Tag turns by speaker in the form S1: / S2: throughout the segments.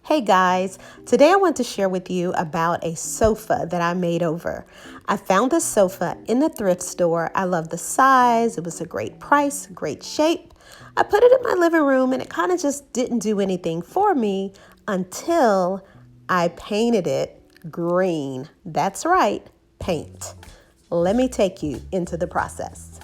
S1: Hey guys, today I want to share with you about a sofa that I made over. I found this sofa in the thrift store. I love the size. It was a great price, great shape. I put it in my living room and it kind of just didn't do anything for me until I painted it green. That's right, paint. Let me take you into the process.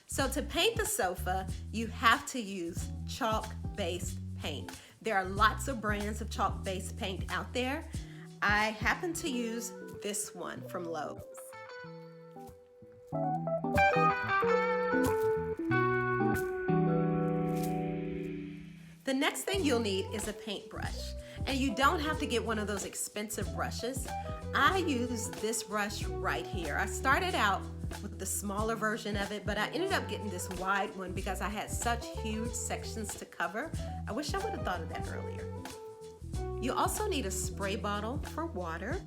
S1: So to paint the sofa, you have to use chalk-based paint. There are lots of brands of chalk-based paint out there. I happen to use this one from Lowe's. The next thing you'll need is a paintbrush. And you don't have to get one of those expensive brushes. I use this brush right here. I started out with the smaller version of it, but I ended up getting this wide one because I had such huge sections to cover. I wish I would have thought of that earlier. You also need a spray bottle for water.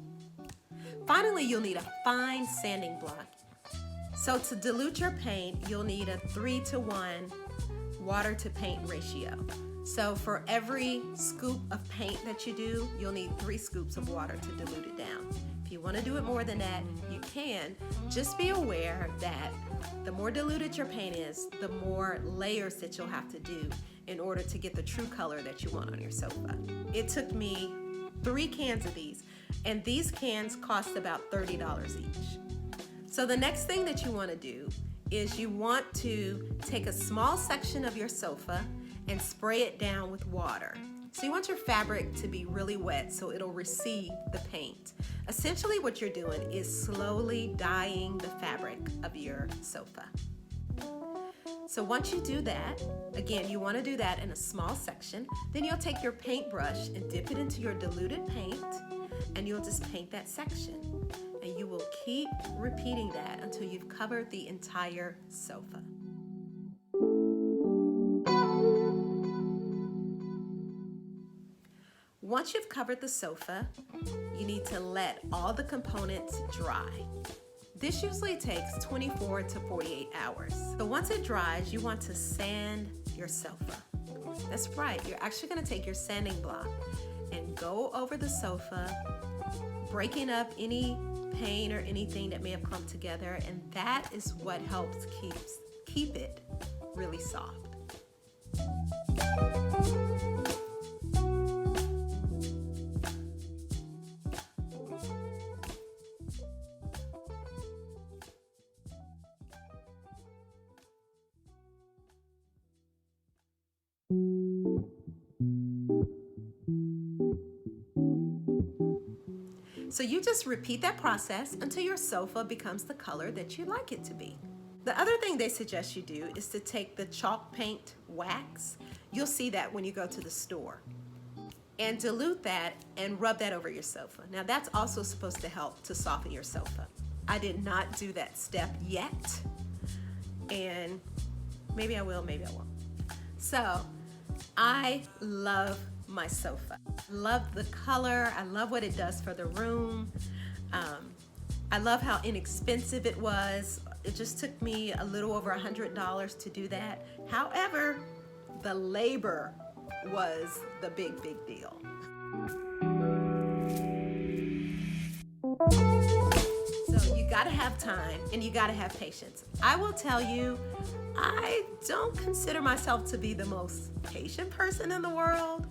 S1: Finally, you'll need a fine sanding block. So to dilute your paint, you'll need a 3-to-1 water to paint ratio. So for every scoop of paint that you do, you'll need 3 scoops of water to dilute it down. If you want to do it more than that, you can. Just be aware that the more diluted your paint is, the more layers that you'll have to do in order to get the true color that you want on your sofa. It took me 3 cans of these, and these cans cost about $30 each. So the next thing that you want to do is you want to take a small section of your sofa and spray it down with water. So you want your fabric to be really wet so it'll receive the paint. Essentially what you're doing is slowly dyeing the fabric of your sofa. So once you do that, again, you want to do that in a small section, then you'll take your paintbrush and dip it into your diluted paint, and you'll just paint that section. And you will keep repeating that until you've covered the entire sofa. Once you've covered the sofa, you need to let all the components dry. This usually takes 24 to 48 hours. So once it dries, you want to sand your sofa. That's right, you're actually going to take your sanding block and go over the sofa, breaking up any paint or anything that may have come together, and that is what helps keep it really soft. So you just repeat that process until your sofa becomes the color that you like it to be. The other thing they suggest you do is to take the chalk paint wax. You'll see that when you go to the store. And dilute that and rub that over your sofa. Now that's also supposed to help to soften your sofa. I did not do that step yet. And maybe I will, maybe I won't. So I love my sofa. Love the color. I love what it does for the room. I love how inexpensive it was. It just took me a little over $100 to do that. However, the labor was the big deal. So you gotta have time and you gotta have patience. I will tell you, I don't consider myself to be the most patient person in the world,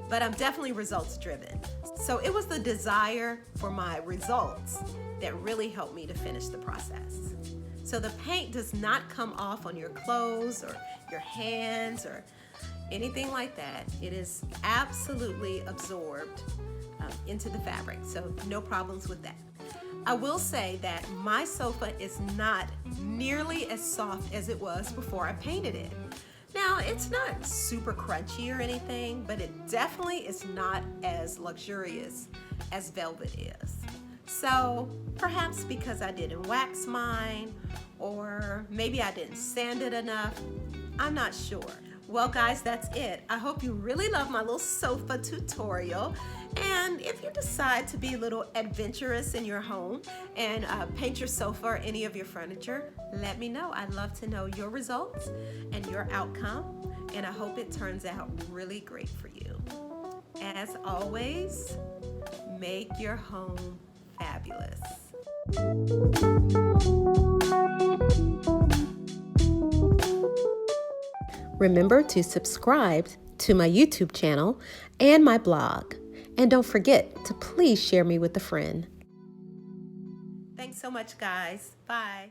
S1: but I'm definitely results driven. So it was the desire for my results that really helped me to finish the process. So the paint does not come off on your clothes or your hands or anything like that. It is absolutely absorbed into the fabric, so no problems with that. I will say that my sofa is not nearly as soft as it was before I painted it. Now, it's not super crunchy or anything, but it definitely is not as luxurious as velvet is. So perhaps because I didn't wax mine, or maybe I didn't sand it enough, I'm not sure. Well guys, that's it. I hope you really love my little sofa tutorial. And if you decide to be a little adventurous in your home and paint your sofa or any of your furniture, let me know. I'd love to know your results and your outcome. And I hope it turns out really great for you. As always, make your home fabulous. Remember to subscribe to my YouTube channel and my blog. And don't forget to please share me with a friend. Thanks so much, guys. Bye.